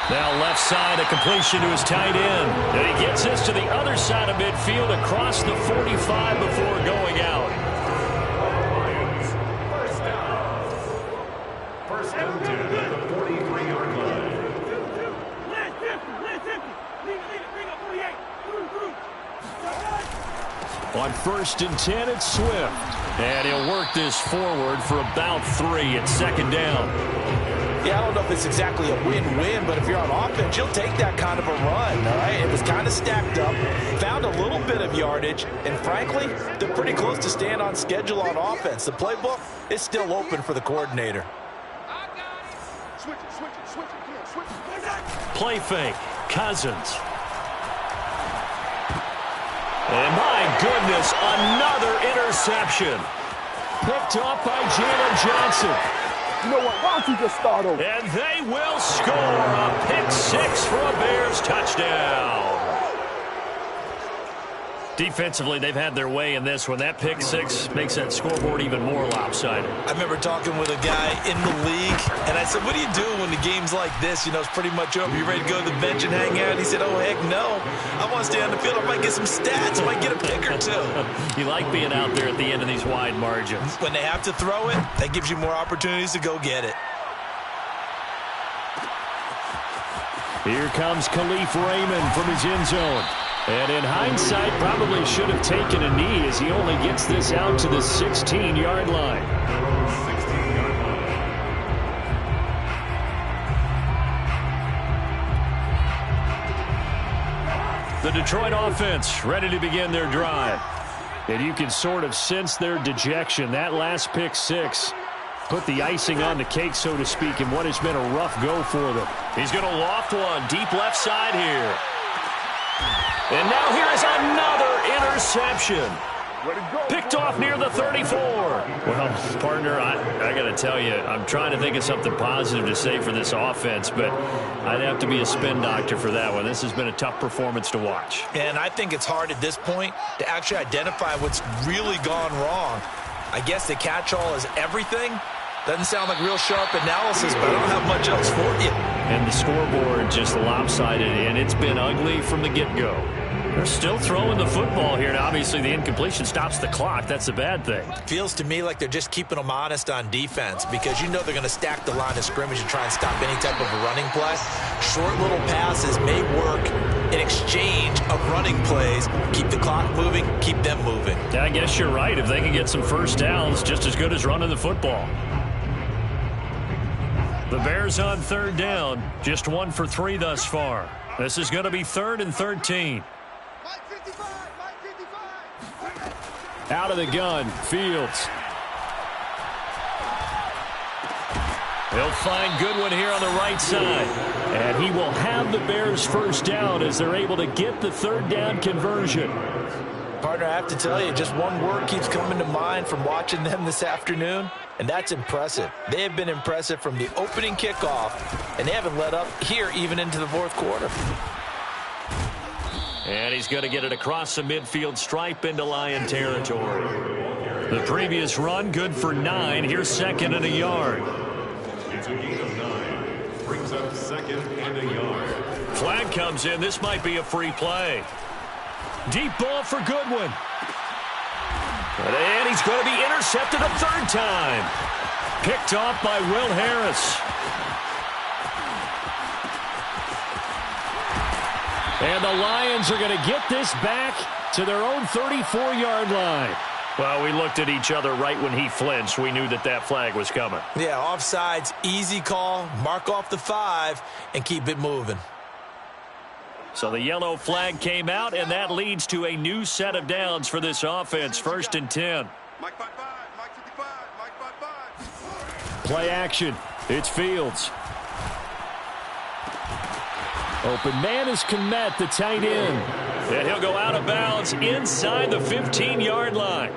S1: Now left side, a completion to his tight end. And he gets this to the other side of midfield across the 45 before going out.
S2: Lions, first down. First and 10 at the 43-yard line.
S1: On 1st and 10, it's Swift. And he'll work this forward for about 3 at 2nd down.
S3: Yeah, I don't know if it's exactly a win-win, but if you're on offense, you'll take that kind of a run, all right? It was kind of stacked up, found a little bit of yardage, and frankly, they're pretty close to staying on schedule on offense. The playbook is still open for the coordinator.
S1: Play fake. Cousins. And my goodness, another interception. Picked off by Jalen Johnson.
S6: You know what? Why don't you just start over?
S1: And they will score a pick six for a Bears touchdown. Defensively, they've had their way in this one. That pick six makes that scoreboard even more lopsided.
S3: I remember talking with a guy in the league, and I said, what do you do when the game's like this? You know, it's pretty much over. You ready to go to the bench and hang out? And he said, oh, heck no. I want to stay on the field. I might get some stats. I might get a pick or two.
S1: You like being out there at the end of these wide margins.
S3: When they have to throw it, that gives you more opportunities to go get it.
S5: Here comes Khalif Raymond from his end zone. And in hindsight, probably should have taken a knee as he only gets this out to the 16-yard line. The Detroit offense ready to begin their drive. And you can sort of sense their dejection. That last pick six put the icing on the cake, so to speak, in what has been a rough go for them.
S1: He's going to loft one deep left side here. And now here is another interception. Picked off near the 34.
S5: Well, partner, I got to tell you, I'm trying to think of something positive to say for this offense, but I'd have to be a spin doctor for that one. This has been a tough performance to watch.
S3: And I think it's hard at this point to actually identify what's really gone wrong. I guess the catch-all is everything. Doesn't sound like real sharp analysis, but I don't have much else for you.
S5: And the scoreboard just lopsided, and it's been ugly from the get-go. They're still throwing the football here, and obviously the incompletion stops the clock. That's a bad thing.
S3: Feels to me like they're just keeping them honest on defense because you know they're going to stack the line of scrimmage and try and stop any type of a running play. Short little passes may work in exchange of running plays. Keep the clock moving, keep them moving.
S5: Yeah, I guess you're right. If they can get some first downs, just as good as running the football. The Bears on third down, just 1 for 3 thus far. This is going to be 3rd and 13. Out of the gun, Fields. He'll find Goodwin here on the right side. And he will have the Bears first down as they're able to get the third down conversion.
S3: Partner, I have to tell you, just one word keeps coming to mind from watching them this afternoon, and that's impressive. They have been impressive from the opening kickoff, and they haven't let up here even into the fourth quarter.
S1: And he's going to get it across the midfield stripe into Lion territory. The previous run, good for 9. Here's 2nd and a yard.
S2: It's a gain of 9. Brings up 2nd and a yard.
S1: Flag comes in. This might be a free play. Deep ball for Goodwin. And he's going to be intercepted a 3rd time. Picked off by Will Harris.
S5: And the Lions are going to get this back to their own 34-yard line.
S1: Well, we looked at each other right when he flinched. We knew that that flag was coming.
S3: Yeah, offsides, easy call, mark off the 5, and keep it moving.
S1: So the yellow flag came out, and that leads to a new set of downs for this offense. 1st and 10.
S4: Mike 55, Mike 55, Mike 55.
S5: Play action. It's Fields. Open man is Kmet, the tight end.
S1: And he'll go out of bounds inside the 15-yard line.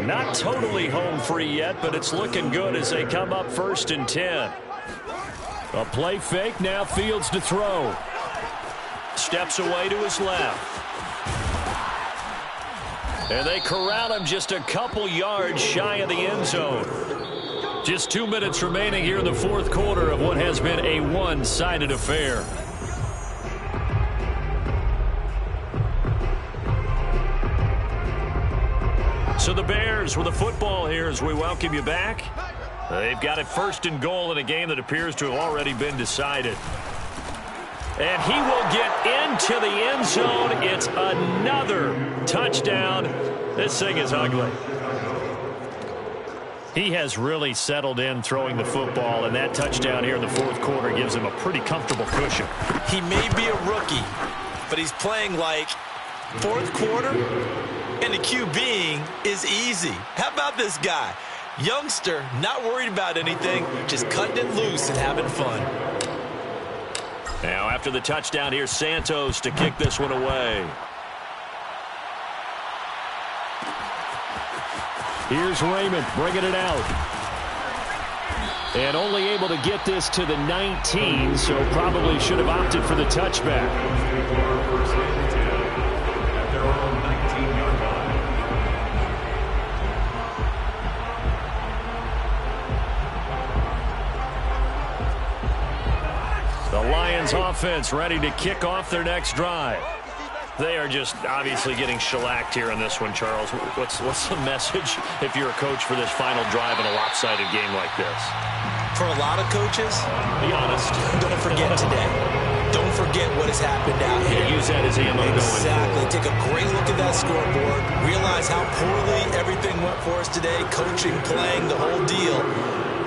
S1: Not totally home free yet, but it's looking good as they come up 1st and 10.
S5: A play fake, now Fields to throw.
S1: Steps away to his left. And they corral him just a couple yards shy of the end zone. Just 2 minutes remaining here in the fourth quarter of what has been a one-sided affair. So the Bears with a football here as we welcome you back. They've got it 1st and goal in a game that appears to have already been decided. And he will get into the end zone. It's another touchdown. This thing is ugly.
S5: He has really settled in throwing the football, and that touchdown here in the fourth quarter gives him a pretty comfortable cushion.
S3: He may be a rookie, but he's playing like fourth quarter, and the QBing is easy. How about this guy? Youngster, not worried about anything, just cutting it loose and having fun.
S1: Now after the touchdown, here's Santos to kick this one away.
S5: Here's Raymond bringing it out. And only able to get this to the 19, so probably should have opted for the touchback.
S2: First and 10 at their own 19-yard line.
S1: The Lions offense ready to kick off their next drive. They are just obviously getting shellacked here in this one, Charles. What's the message if you're a coach for this final drive in a lopsided game like this?
S3: For a lot of coaches,
S1: Be honest.
S3: don't forget today. Don't forget what has happened out here.
S1: Use that as ammo going
S3: Exactly. Take a great look at that scoreboard. Realize how poorly everything went for us today. Coaching, playing, the whole deal.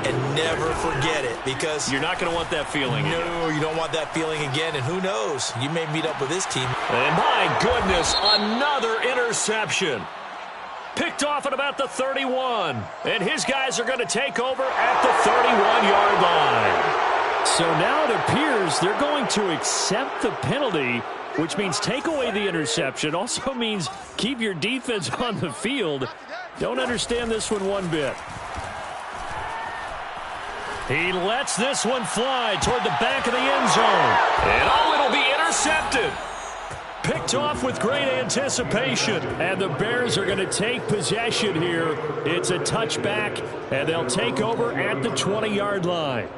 S3: And never forget it, because
S1: You're not going to want that feeling.
S3: no, you don't want that feeling again. And who knows? You may meet up with this team.
S1: And my goodness, another interception. Picked off at about the 31. And his guys are going to take over at the 31-yard line.
S5: So now it appears they're going to accept the penalty, which means take away the interception. Also means keep your defense on the field. Don't understand this one bit. He lets this one fly toward the back of the end zone. And it'll be intercepted. Picked off with great anticipation. And the Bears are going to take possession here. It's a touchback, and they'll take over at the 20-yard line.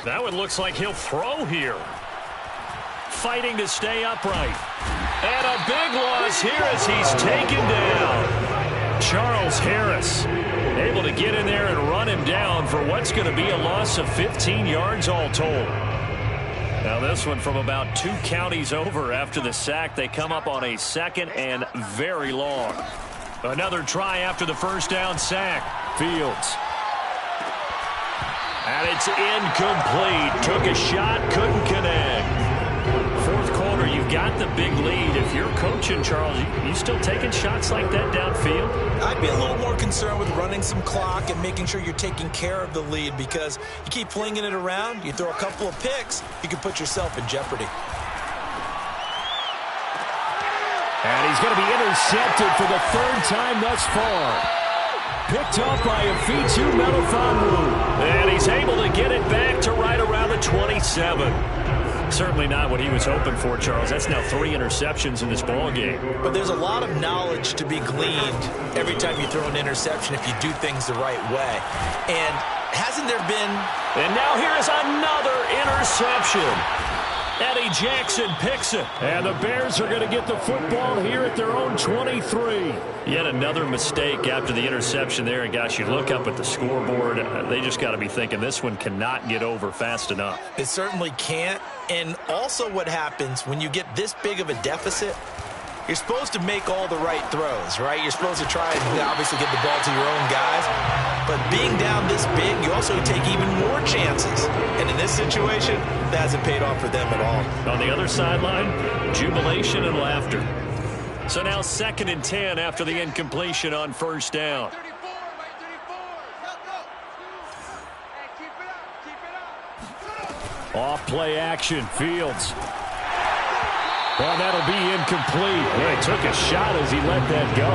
S5: That one looks like he'll throw here. Fighting to stay upright. And a big loss here as he's taken down. Charles Harris able to get in there and run him down for what's going to be a loss of 15 yards all told. Now this one from about 2 counties over after the sack. They come up on a second and very long. Another try after the first down sack. Fields. And it's incomplete. Took a shot, couldn't connect. Fourth quarter, you've got the big lead. If you're coaching, Charles, you still taking shots like that downfield?
S3: I'd be a little more concerned with running some clock and making sure you're taking care of the lead, because you keep flinging it around, you throw a couple of picks, you can put yourself in jeopardy.
S5: And he's going to be intercepted for the 3rd time thus far. Picked up by Afitu Melifonwu. And he's able to get it back to right around the 27. Certainly not what he was hoping for, Charles. That's now 3 interceptions in this ball game.
S3: But there's a lot of knowledge to be gleaned every time you throw an interception if you do things the right way. And hasn't there been...
S1: And now here is another interception. Eddie Jackson picks it.
S5: And the Bears are going to get the football here at their own 23.
S1: Yet another mistake after the interception there. And, gosh, you look up at the scoreboard. They just got to be thinking this one cannot get over fast enough.
S3: It certainly can't. And also what happens when you get this big of a deficit, you're supposed to make all the right throws, right? You're supposed to try and obviously get the ball to your own guys. But being down this big, you also take even more chances. And in this situation, that hasn't paid off for them at all.
S1: On the other sideline, jubilation and laughter. So now 2nd and 10 after the incompletion on first down.
S5: Off play action, Fields. Well, that'll be incomplete. He took a shot as he let that go.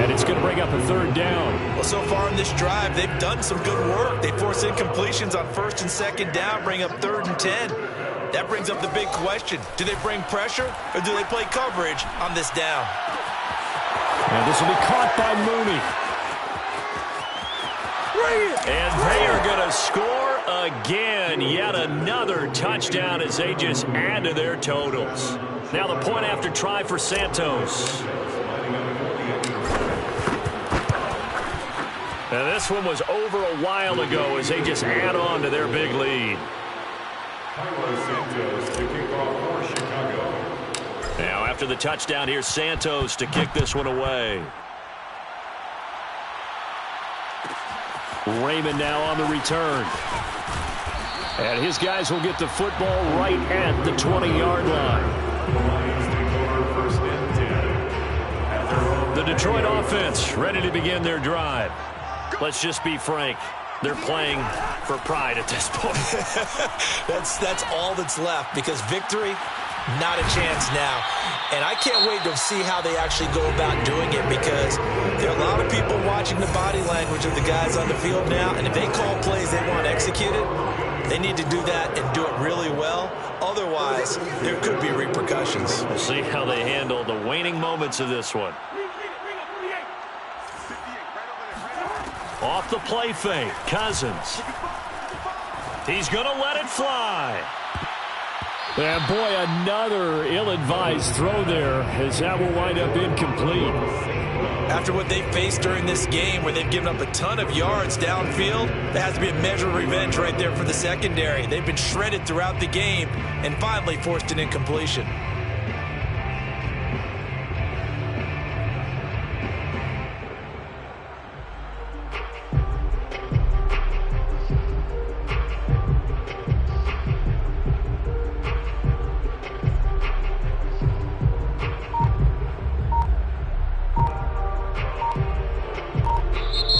S5: And it's going to bring up a 3rd down.
S3: Well, so far in this drive, they've done some good work. They force incompletions on 1st and 2nd down, bring up 3rd and 10. That brings up the big question. Do they bring pressure or do they play coverage on this down?
S5: And this will be caught by Mooney.
S1: And they are going to score again. Yet another touchdown as they just add to their totals. Now the point after try for Santos. And this one was over a while ago as they just add on to their big lead.
S2: Santos to kick off for Chicago.
S1: Now After the touchdown, here's Santos to kick this one away.
S5: Raymond now on the return. And his guys will get the football right at the 20-yard line. The Detroit offense ready to begin their drive. Let's just be frank. They're playing for pride at this point.
S3: That's all that's left, because victory, not a chance now. And I can't wait to see how they actually go about doing it, because there are a lot of people watching the body language of the guys on the field now, and if they call plays they want executed, they need to do that and do it really well. Otherwise, there could be repercussions.
S1: We'll see how they handle the waning moments of this one. Off the play fake, Cousins. He's going to let it fly.
S5: And boy, another ill-advised throw there, as that will wind up incomplete.
S3: After what they faced during this game, where they've given up a ton of yards downfield, there has to be a measure of revenge right there for the secondary. They've been shredded throughout the game and finally forced an incompletion.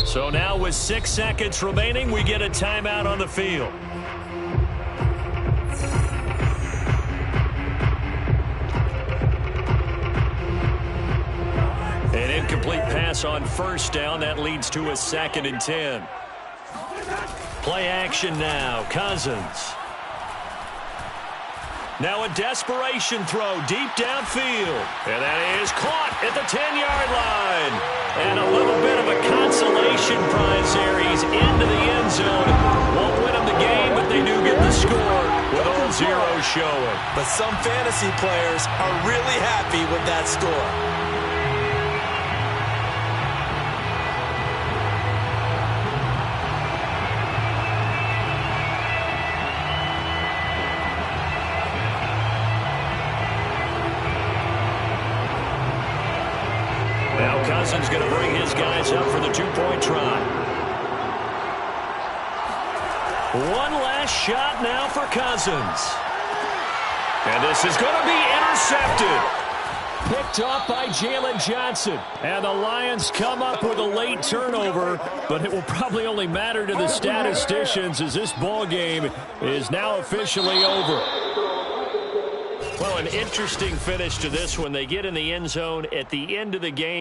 S1: So now with 6 seconds remaining, we get a timeout on the field. An incomplete pass on first down. That leads to a 2nd and 10. Play action now. Cousins. Now a desperation throw deep downfield. And that is caught at the 10-yard line. And a little bit of a consolation prize there. He's into the end zone. Won't win him the game, but they do get the score with all zeros showing.
S3: But some fantasy players are really happy with that score.
S1: Now Cousins going to bring his guys up for the 2-point try. One last shot now for Cousins. And this is going to be intercepted.
S5: Picked up by Jalen Johnson. And the Lions come up with a late turnover, but it will probably only matter to the statisticians, as this ball game is now officially over.
S1: Well, an interesting finish to this one. They get in the end zone at the end of the game.